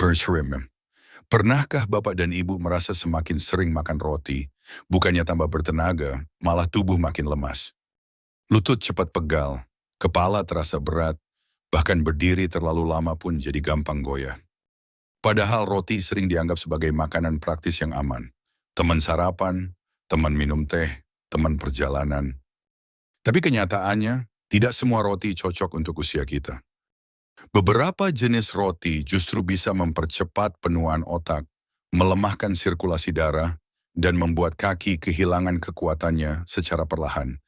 Pershrim. Pernahkah Bapak dan Ibu merasa semakin sering makan roti, bukannya tambah bertenaga, malah tubuh makin lemas? Lutut cepat pegal, kepala terasa berat, bahkan berdiri terlalu lama pun jadi gampang goyah. Padahal roti sering dianggap sebagai makanan praktis yang aman. Teman sarapan, teman minum teh, teman perjalanan. Tapi kenyataannya, tidak semua roti cocok untuk usia kita. Beberapa jenis roti justru bisa mempercepat penuaan otak, melemahkan sirkulasi darah, dan membuat kaki kehilangan kekuatannya secara perlahan.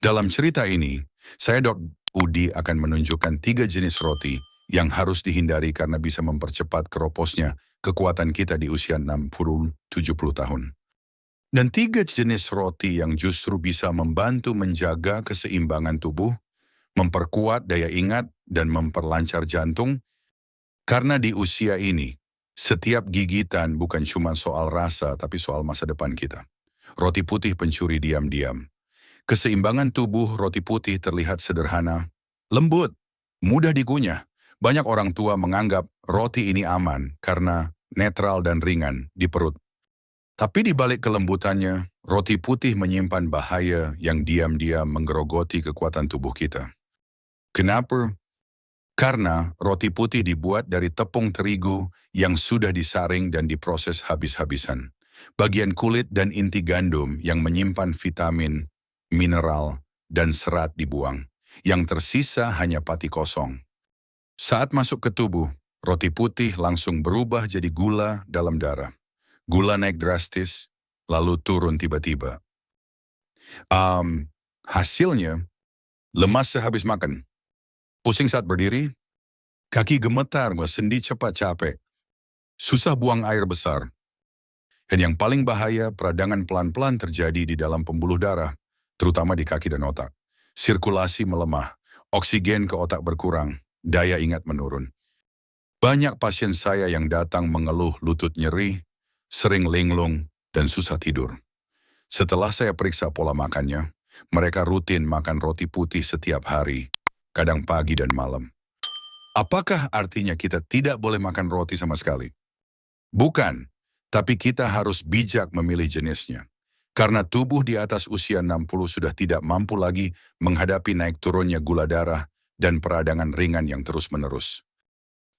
Dalam cerita ini, saya Dr. Udi akan menunjukkan 3 jenis roti yang harus dihindari karena bisa mempercepat keroposnya kekuatan kita di usia 60-70 tahun. Dan 3 jenis roti yang justru bisa membantu menjaga keseimbangan tubuh, memperkuat daya ingat, dan memperlancar jantung, karena di usia ini, setiap gigitan bukan cuma soal rasa tapi soal masa depan kita. Roti putih pencuri diam-diam. Keseimbangan tubuh roti putih terlihat sederhana, lembut, mudah dikunyah. Banyak orang tua menganggap roti ini aman karena netral dan ringan di perut. Tapi di balik kelembutannya, roti putih menyimpan bahaya yang diam-diam menggerogoti kekuatan tubuh kita. Kenapa? Karena roti putih dibuat dari tepung terigu yang sudah disaring dan diproses habis-habisan. Bagian kulit dan inti gandum yang menyimpan vitamin, mineral, dan serat dibuang. Yang tersisa hanya pati kosong. Saat masuk ke tubuh, roti putih langsung berubah jadi gula dalam darah. Gula naik drastis, lalu turun tiba-tiba. Hasilnya, lemas sehabis makan. Pusing saat berdiri, kaki gemetar, sendi cepat capek, susah buang air besar. Dan yang paling bahaya, peradangan pelan-pelan terjadi di dalam pembuluh darah, terutama di kaki dan otak. Sirkulasi melemah, oksigen ke otak berkurang, daya ingat menurun. Banyak pasien saya yang datang mengeluh lutut nyeri, sering linglung, dan susah tidur. Setelah saya periksa pola makannya, mereka rutin makan roti putih setiap hari, kadang pagi dan malam. Apakah artinya kita tidak boleh makan roti sama sekali? Bukan, tapi kita harus bijak memilih jenisnya. Karena tubuh di atas usia 60 sudah tidak mampu lagi menghadapi naik turunnya gula darah dan peradangan ringan yang terus-menerus.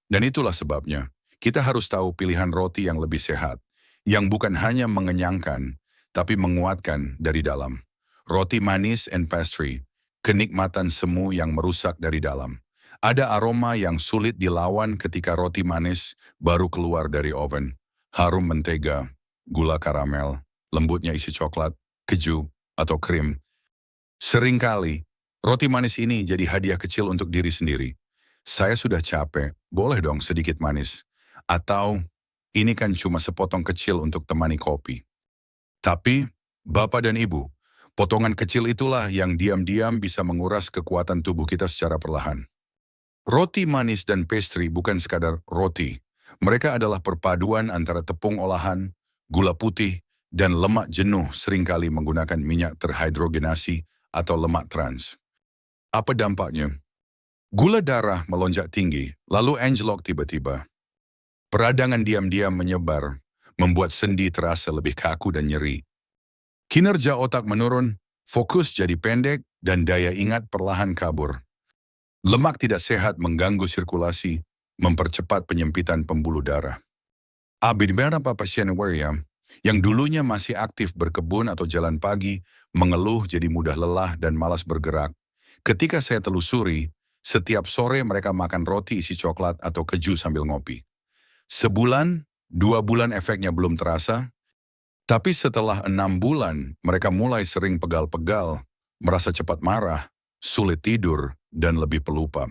Dan itulah sebabnya, kita harus tahu pilihan roti yang lebih sehat, yang bukan hanya mengenyangkan, tapi menguatkan dari dalam. Roti manis and pastry, kenikmatan semu yang merusak dari dalam. Ada aroma yang sulit dilawan ketika roti manis baru keluar dari oven. Harum mentega, gula karamel, lembutnya isi coklat, keju, atau krim. Seringkali, roti manis ini jadi hadiah kecil untuk diri sendiri. Saya sudah capek, boleh dong sedikit manis. Atau, ini kan cuma sepotong kecil untuk temani kopi. Tapi, Bapak dan Ibu, potongan kecil itulah yang diam-diam bisa menguras kekuatan tubuh kita secara perlahan. Roti manis dan pastry bukan sekadar roti. Mereka adalah perpaduan antara tepung olahan, gula putih, dan lemak jenuh seringkali menggunakan minyak terhidrogenasi atau lemak trans. Apa dampaknya? Gula darah melonjak tinggi, lalu anjlok tiba-tiba. Peradangan diam-diam menyebar, membuat sendi terasa lebih kaku dan nyeri. Kinerja otak menurun, fokus jadi pendek, dan daya ingat perlahan kabur. Lemak tidak sehat mengganggu sirkulasi, mempercepat penyempitan pembuluh darah. Beberapa pasien William, yang dulunya masih aktif berkebun atau jalan pagi, mengeluh jadi mudah lelah dan malas bergerak. Ketika saya telusuri, setiap sore mereka makan roti isi coklat atau keju sambil ngopi. Sebulan, 2 bulan efeknya belum terasa, tapi setelah 6 bulan mereka mulai sering pegal-pegal, merasa cepat marah, sulit tidur, dan lebih pelupa.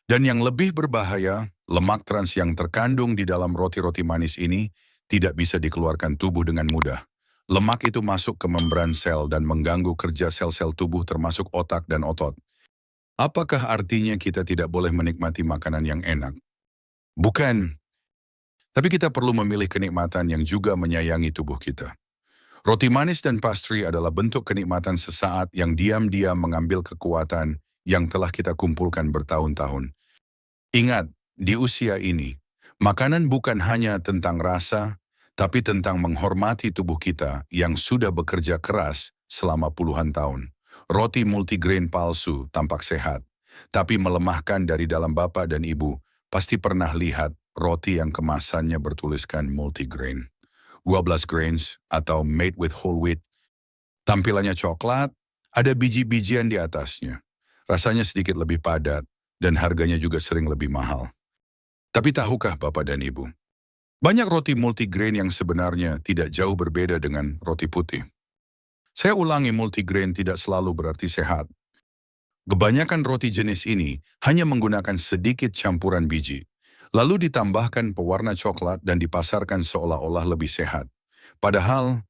Dan yang lebih berbahaya, lemak trans yang terkandung di dalam roti-roti manis ini tidak bisa dikeluarkan tubuh dengan mudah. Lemak itu masuk ke membran sel dan mengganggu kerja sel-sel tubuh termasuk otak dan otot. Apakah artinya kita tidak boleh menikmati makanan yang enak? Bukan. Tapi kita perlu memilih kenikmatan yang juga menyayangi tubuh kita. Roti manis dan pastry adalah bentuk kenikmatan sesaat yang diam-diam mengambil kekuatan yang telah kita kumpulkan bertahun-tahun. Ingat, di usia ini, Makanan bukan hanya tentang rasa, tapi tentang menghormati tubuh kita yang sudah bekerja keras selama puluhan tahun. Roti multigrain palsu tampak sehat, tapi melemahkan dari dalam bapak dan ibu. Pasti pernah lihat roti yang kemasannya bertuliskan multigrain, 12 grains atau made with whole wheat. Tampilannya coklat, ada biji-bijian di atasnya. Rasanya sedikit lebih padat dan harganya juga sering lebih mahal. Tapi tahukah Bapak dan Ibu, banyak roti multigrain yang sebenarnya tidak jauh berbeda dengan roti putih. Saya ulangi, multigrain tidak selalu berarti sehat. Kebanyakan roti jenis ini hanya menggunakan sedikit campuran biji, lalu ditambahkan pewarna coklat dan dipasarkan seolah-olah lebih sehat. Padahal,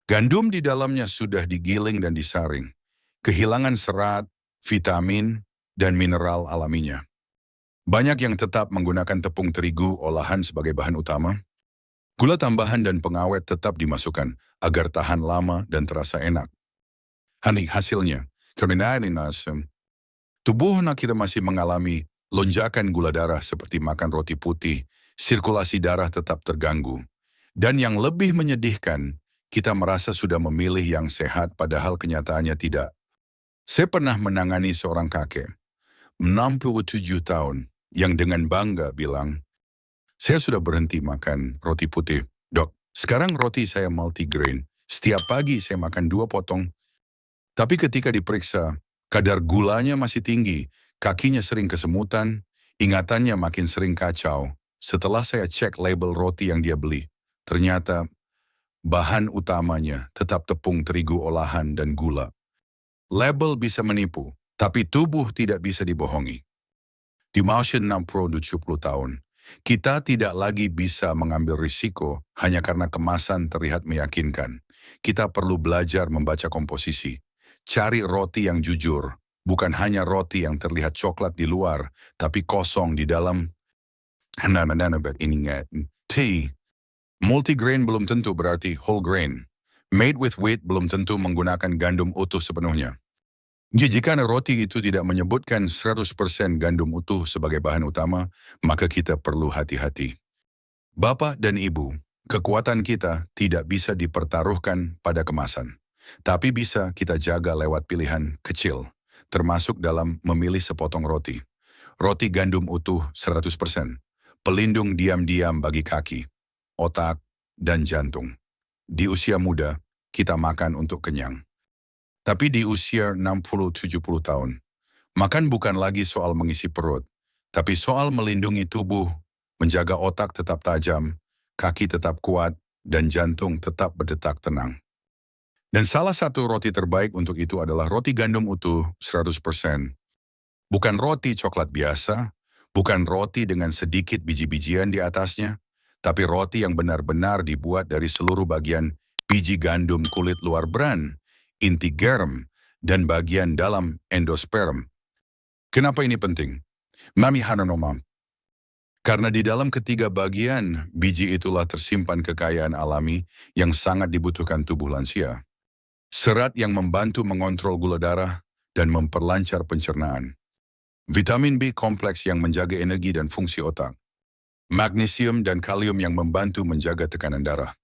gandum di dalamnya sudah digiling dan disaring, kehilangan serat, vitamin, dan mineral alaminya. Banyak yang tetap menggunakan tepung terigu olahan sebagai bahan utama. Gula tambahan dan pengawet tetap dimasukkan agar tahan lama dan terasa enak. Hasilnya, karena tubuh kita masih mengalami lonjakan gula darah seperti makan roti putih, sirkulasi darah tetap terganggu. Dan yang lebih menyedihkan, kita merasa sudah memilih yang sehat padahal kenyataannya tidak. Saya pernah menangani seorang kakek, 67 tahun, yang dengan bangga bilang, "Saya sudah berhenti makan roti putih, Dok. Sekarang roti saya multigrain. Setiap pagi saya makan 2 potong." Tapi ketika diperiksa, kadar gulanya masih tinggi, kakinya sering kesemutan, ingatannya makin sering kacau. Setelah saya cek label roti yang dia beli, ternyata bahan utamanya tetap tepung terigu olahan dan gula. Label bisa menipu, tapi tubuh tidak bisa dibohongi. Di Motion 6 Pro 70 tahun, kita tidak lagi bisa mengambil risiko hanya karena kemasan terlihat meyakinkan. Kita perlu belajar membaca komposisi. Cari roti yang jujur, bukan hanya roti yang terlihat coklat di luar, tapi kosong di dalam. Ingat, multigrain belum tentu berarti whole grain. Made with wheat belum tentu menggunakan gandum utuh sepenuhnya. Jika roti itu tidak menyebutkan 100% gandum utuh sebagai bahan utama, maka kita perlu hati-hati. Bapak dan Ibu, kekuatan kita tidak bisa dipertaruhkan pada kemasan, tapi bisa kita jaga lewat pilihan kecil, termasuk dalam memilih sepotong roti. Roti gandum utuh 100%, pelindung diam-diam bagi kaki, otak, dan jantung. Di usia muda, kita makan untuk kenyang. Tapi di usia 60-70 tahun, makan bukan lagi soal mengisi perut, tapi soal melindungi tubuh, menjaga otak tetap tajam, kaki tetap kuat, dan jantung tetap berdetak tenang. Dan salah satu roti terbaik untuk itu adalah roti gandum utuh 100%. Bukan roti coklat biasa, bukan roti dengan sedikit biji-bijian di atasnya, tapi roti yang benar-benar dibuat dari seluruh bagian biji gandum kulit luar bran, inti germ, dan bagian dalam endosperm. Kenapa ini penting? Mami Hananomam. Karena di dalam ketiga bagian biji itulah tersimpan kekayaan alami yang sangat dibutuhkan tubuh lansia. Serat yang membantu mengontrol gula darah dan memperlancar pencernaan. Vitamin B kompleks yang menjaga energi dan fungsi otak. Magnesium dan kalium yang membantu menjaga tekanan darah.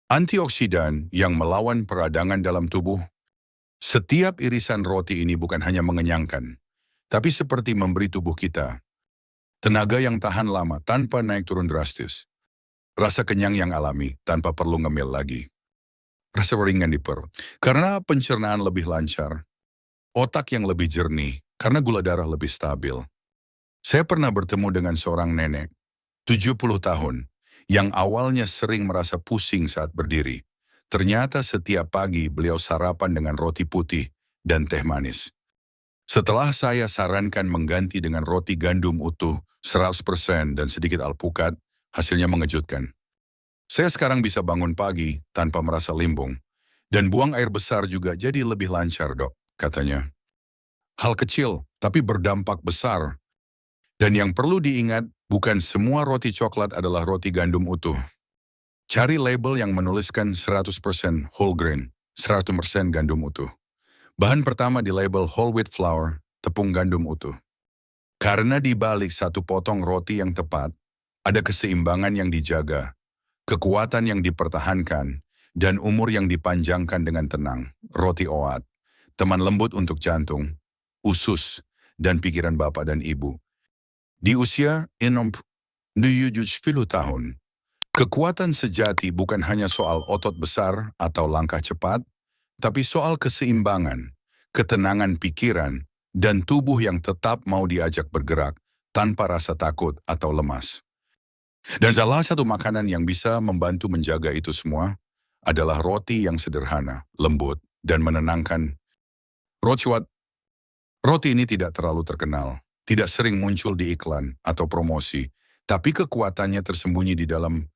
Antioksidan yang melawan peradangan dalam tubuh. Setiap irisan roti ini bukan hanya mengenyangkan, tapi seperti memberi tubuh kita tenaga yang tahan lama tanpa naik turun drastis. Rasa kenyang yang alami tanpa perlu ngemil lagi. Rasa ringan di perut karena pencernaan lebih lancar. Otak yang lebih jernih karena gula darah lebih stabil. Saya pernah bertemu dengan seorang nenek, 70 tahun, yang awalnya sering merasa pusing saat berdiri. Ternyata setiap pagi beliau sarapan dengan roti putih dan teh manis. Setelah saya sarankan mengganti dengan roti gandum utuh 100% dan sedikit alpukat, hasilnya mengejutkan. Saya sekarang bisa bangun pagi tanpa merasa limbung. Dan buang air besar juga jadi lebih lancar, Dok, katanya. Hal kecil, tapi berdampak besar. Dan yang perlu diingat, bukan semua roti coklat adalah roti gandum utuh. Cari label yang menuliskan 100% whole grain, 100% gandum utuh. Bahan pertama di label whole wheat flour, tepung gandum utuh. Karena di balik satu potong roti yang tepat, Ada keseimbangan yang dijaga, kekuatan yang dipertahankan, dan umur yang dipanjangkan dengan tenang. Roti OAT, teman lembut untuk jantung, usus, dan pikiran bapak dan ibu. Di usia 70 tahun, kekuatan sejati bukan hanya soal otot besar atau langkah cepat, tapi soal keseimbangan, ketenangan pikiran, dan tubuh yang tetap mau diajak bergerak tanpa rasa takut atau lemas. Dan salah satu makanan yang bisa membantu menjaga itu semua adalah roti yang sederhana, lembut, dan menenangkan. Rochwat, roti ini tidak terlalu terkenal, tidak sering muncul di iklan atau promosi, tapi kekuatannya tersembunyi di dalam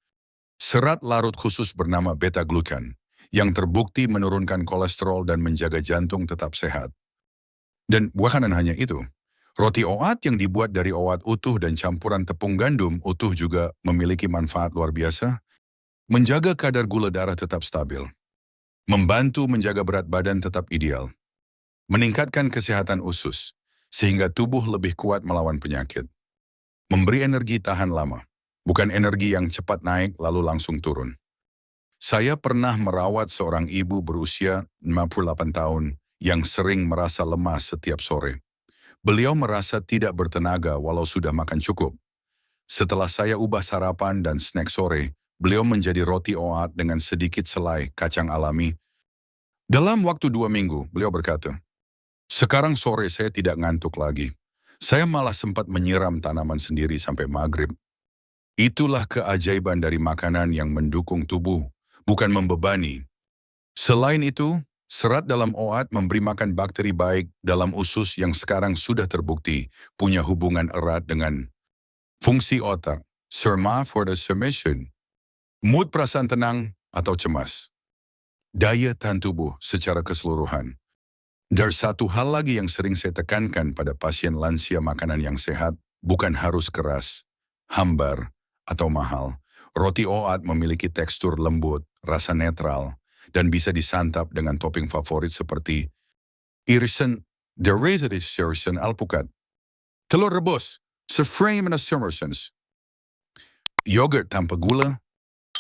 serat larut khusus bernama beta-glucan, yang terbukti menurunkan kolesterol dan menjaga jantung tetap sehat. Dan bukan hanya itu, roti OAT yang dibuat dari OAT utuh dan campuran tepung gandum utuh juga memiliki manfaat luar biasa, menjaga kadar gula darah tetap stabil, membantu menjaga berat badan tetap ideal, meningkatkan kesehatan usus, sehingga tubuh lebih kuat melawan penyakit, memberi energi tahan lama, bukan energi yang cepat naik lalu langsung turun. Saya pernah merawat seorang ibu berusia 58 tahun yang sering merasa lemas setiap sore. Beliau merasa tidak bertenaga walau sudah makan cukup. Setelah saya ubah sarapan dan snack sore, beliau menjadi roti OAT dengan sedikit selai kacang alami. Dalam waktu 2 minggu, beliau berkata, "Sekarang sore saya tidak ngantuk lagi. Saya malah sempat menyiram tanaman sendiri sampai maghrib." Itulah keajaiban dari makanan yang mendukung tubuh, bukan membebani. Selain itu, serat dalam OAT memberi makan bakteri baik dalam usus yang sekarang sudah terbukti punya hubungan erat dengan fungsi otak, serma for the submission, mood perasaan tenang atau cemas, daya tahan tubuh secara keseluruhan. Dan satu hal lagi yang sering saya tekankan pada pasien lansia, makanan yang sehat bukan harus keras, hambar, atau mahal. Roti OAT memiliki tekstur lembut, rasa netral, dan bisa disantap dengan topping favorit seperti irisan, derisoris irisan alpukat, telur rebus, seframe na summersons, yogurt tanpa gula.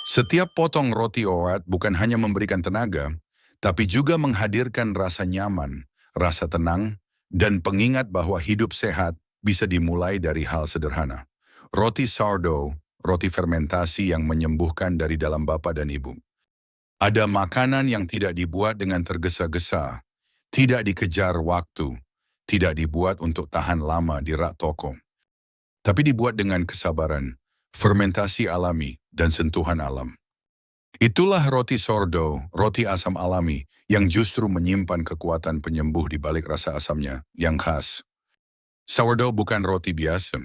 Setiap potong roti OAT bukan hanya memberikan tenaga, tapi juga menghadirkan rasa nyaman, rasa tenang, dan pengingat bahwa hidup sehat bisa dimulai dari hal sederhana. Roti sourdough, roti fermentasi yang menyembuhkan dari dalam bapak dan ibu. Ada makanan yang tidak dibuat dengan tergesa-gesa, tidak dikejar waktu, tidak dibuat untuk tahan lama di rak toko, tapi dibuat dengan kesabaran, fermentasi alami, dan sentuhan alam. Itulah roti sourdough, roti asam alami, yang justru menyimpan kekuatan penyembuh di balik rasa asamnya yang khas. Sourdough bukan roti biasa.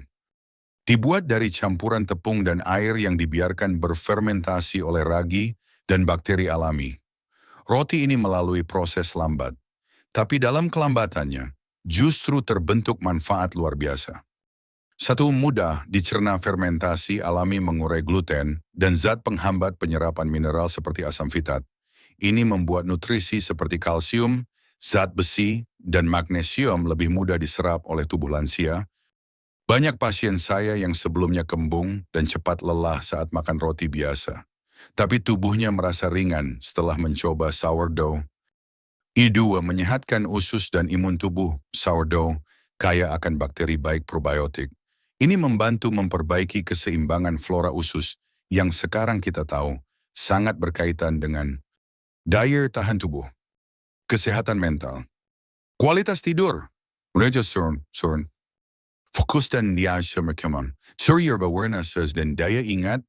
Dibuat dari campuran tepung dan air yang dibiarkan berfermentasi oleh ragi dan bakteri alami. Roti ini melalui proses lambat, tapi dalam kelambatannya justru terbentuk manfaat luar biasa. Satu, mudah dicerna fermentasi alami mengurai gluten dan zat penghambat penyerapan mineral seperti asam fitat. Ini membuat nutrisi seperti kalsium, zat besi, dan magnesium lebih mudah diserap oleh tubuh lansia. Banyak pasien saya yang sebelumnya kembung dan cepat lelah saat makan roti biasa, tapi tubuhnya merasa ringan setelah mencoba sourdough. I2, menyehatkan usus dan imun tubuh. Sourdough kaya akan bakteri baik probiotik. Ini membantu memperbaiki keseimbangan flora usus yang sekarang kita tahu sangat berkaitan dengan daya tahan tubuh, kesehatan mental, kualitas tidur, fokus dan diasya merkeman, surya awareness dan daya ingat.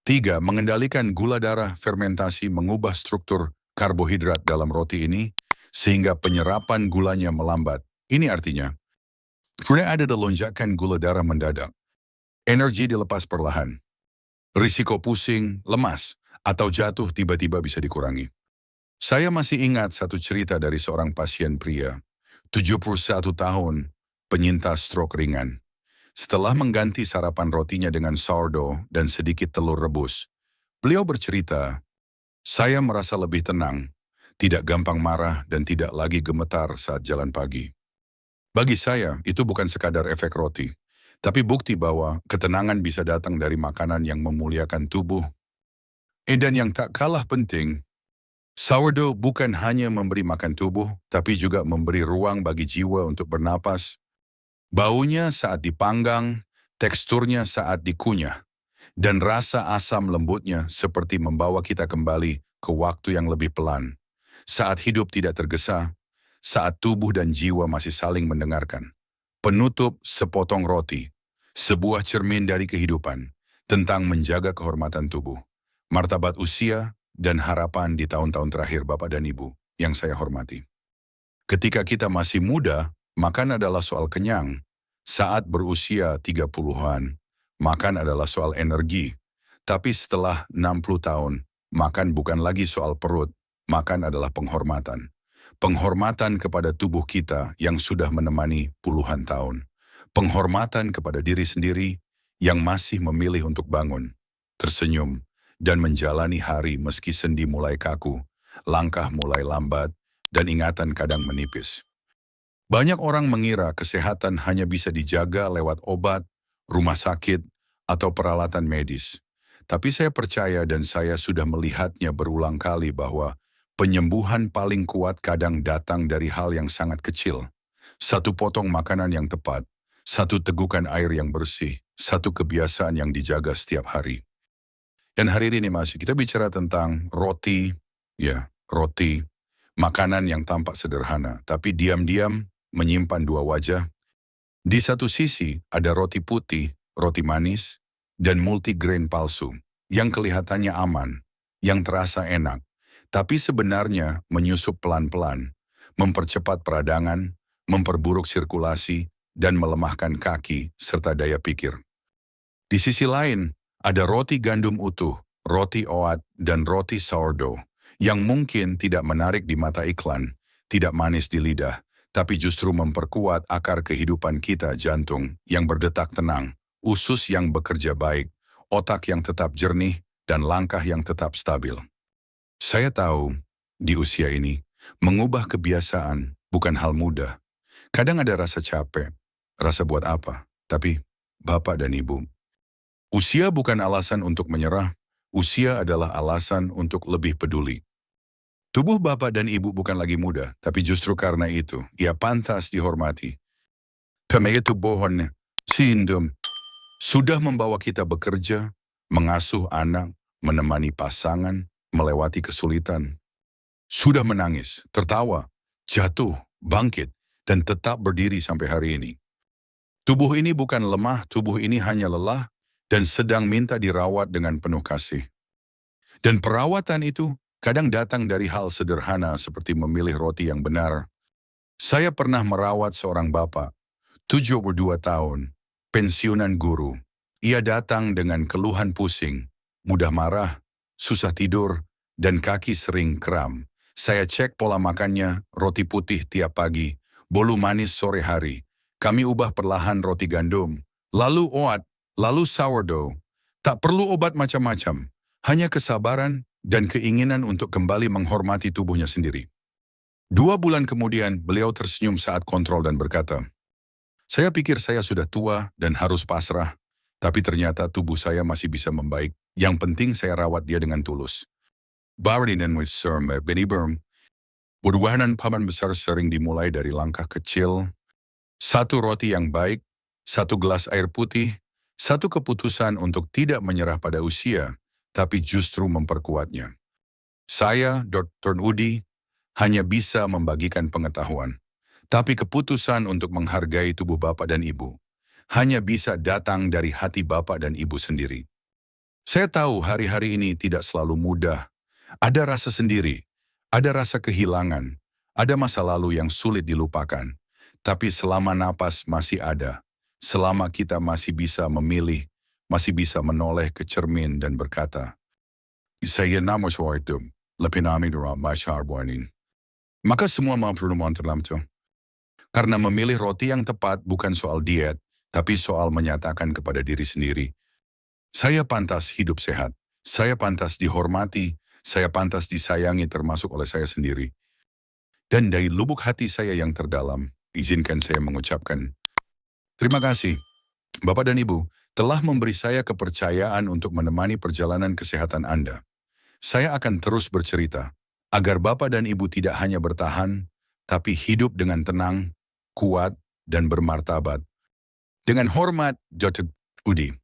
3, mengendalikan gula darah. Fermentasi mengubah struktur karbohidrat dalam roti ini sehingga penyerapan gulanya melambat. Ini artinya, ada lonjakan gula darah mendadak, energi dilepas perlahan, risiko pusing, lemas, atau jatuh tiba-tiba bisa dikurangi. Saya masih ingat satu cerita dari seorang pasien pria, 71 tahun, penyintas stroke ringan. Setelah mengganti sarapan rotinya dengan sourdough dan sedikit telur rebus, beliau bercerita, "Saya merasa lebih tenang, tidak gampang marah dan tidak lagi gemetar saat jalan pagi." Bagi saya, itu bukan sekadar efek roti, Tapi bukti bahwa ketenangan bisa datang dari makanan yang memuliakan tubuh. Dan yang tak kalah penting, sourdough bukan hanya memberi makan tubuh, tapi juga memberi ruang bagi jiwa untuk bernapas. Baunya saat dipanggang, teksturnya saat dikunyah, dan rasa asam lembutnya seperti membawa kita kembali ke waktu yang lebih pelan. Saat hidup tidak tergesa, saat tubuh dan jiwa masih saling mendengarkan. Penutup sepotong roti, sebuah cermin dari kehidupan tentang menjaga kehormatan tubuh, martabat usia, dan harapan di tahun-tahun terakhir Bapak dan Ibu yang saya hormati. Ketika kita masih muda, makan adalah soal kenyang. Saat berusia 30-an, makan adalah soal energi. Tapi setelah 60 tahun, makan bukan lagi soal perut, makan adalah penghormatan. Penghormatan kepada tubuh kita yang sudah menemani puluhan tahun. Penghormatan kepada diri sendiri yang masih memilih untuk bangun, tersenyum, dan menjalani hari meski sendi mulai kaku, langkah mulai lambat, dan ingatan kadang menipis. Banyak orang mengira kesehatan hanya bisa dijaga lewat obat, rumah sakit, atau peralatan medis. Tapi saya percaya dan saya sudah melihatnya berulang kali bahwa penyembuhan paling kuat kadang datang dari hal yang sangat kecil. Satu potong makanan yang tepat, satu tegukan air yang bersih, satu kebiasaan yang dijaga setiap hari. Dan hari ini masih kita bicara tentang roti, roti, makanan yang tampak sederhana, tapi diam-diam menyimpan dua wajah. Di satu sisi ada roti putih, roti manis, dan multigrain palsu, yang kelihatannya aman, yang terasa enak, tapi sebenarnya menyusup pelan-pelan, mempercepat peradangan, memperburuk sirkulasi, dan melemahkan kaki serta daya pikir. Di sisi lain, ada roti gandum utuh, roti oat, dan roti sourdough, yang mungkin tidak menarik di mata iklan, tidak manis di lidah, tapi justru memperkuat akar kehidupan kita jantung yang berdetak tenang, usus yang bekerja baik, otak yang tetap jernih, dan langkah yang tetap stabil. Saya tahu, di usia ini, mengubah kebiasaan bukan hal mudah. Kadang ada rasa capek, rasa buat apa, tapi Bapak dan Ibu, usia bukan alasan untuk menyerah, usia adalah alasan untuk lebih peduli. Tubuh Bapak dan Ibu bukan lagi muda, tapi justru karena itu, ia pantas dihormati. Karena itu bohong, sindom, sudah membawa kita bekerja, mengasuh anak, menemani pasangan, melewati kesulitan. Sudah menangis, tertawa, jatuh, bangkit, dan tetap berdiri sampai hari ini. Tubuh ini bukan lemah, tubuh ini hanya lelah, dan sedang minta dirawat dengan penuh kasih. Dan perawatan itu kadang datang dari hal sederhana seperti memilih roti yang benar. Saya pernah merawat seorang bapak, 72 tahun, pensiunan guru. Ia datang dengan keluhan pusing, mudah marah, susah tidur, dan kaki sering kram. Saya cek pola makannya, roti putih tiap pagi, bolu manis sore hari. Kami ubah perlahan roti gandum, lalu oat, lalu sourdough. Tak perlu obat macam-macam, hanya kesabaran dan keinginan untuk kembali menghormati tubuhnya sendiri. 2 bulan kemudian, beliau tersenyum saat kontrol dan berkata, "Saya pikir saya sudah tua dan harus pasrah, tapi ternyata tubuh saya masih bisa membaik. Yang penting saya rawat dia dengan tulus." Barinan with Sir Benny Berwahanan paman besar sering dimulai dari langkah kecil, satu roti yang baik, satu gelas air putih, satu keputusan untuk tidak menyerah pada usia, tapi justru memperkuatnya. Saya, Dr. Udi, hanya bisa membagikan pengetahuan, tapi keputusan untuk menghargai tubuh Bapak dan Ibu hanya bisa datang dari hati Bapak dan Ibu sendiri. Saya tahu hari-hari ini tidak selalu mudah. Ada rasa sendiri, ada rasa kehilangan, ada masa lalu yang sulit dilupakan. Tapi selama napas masih ada, selama kita masih bisa memilih, masih bisa menoleh ke cermin dan berkata, "Saya nama itu, lebih nami dalam masyarakat." Maka semua pertemuan terlambat. Karena memilih roti yang tepat bukan soal diet, tapi soal menyatakan kepada diri sendiri, saya pantas hidup sehat, saya pantas dihormati, saya pantas disayangi termasuk oleh saya sendiri. Dan dari lubuk hati saya yang terdalam, izinkan saya mengucapkan, terima kasih. Bapak dan Ibu telah memberi saya kepercayaan untuk menemani perjalanan kesehatan Anda. Saya akan terus bercerita, agar Bapak dan Ibu tidak hanya bertahan, tapi hidup dengan tenang, kuat, dan bermartabat. Dengan hormat, Dr. Udi.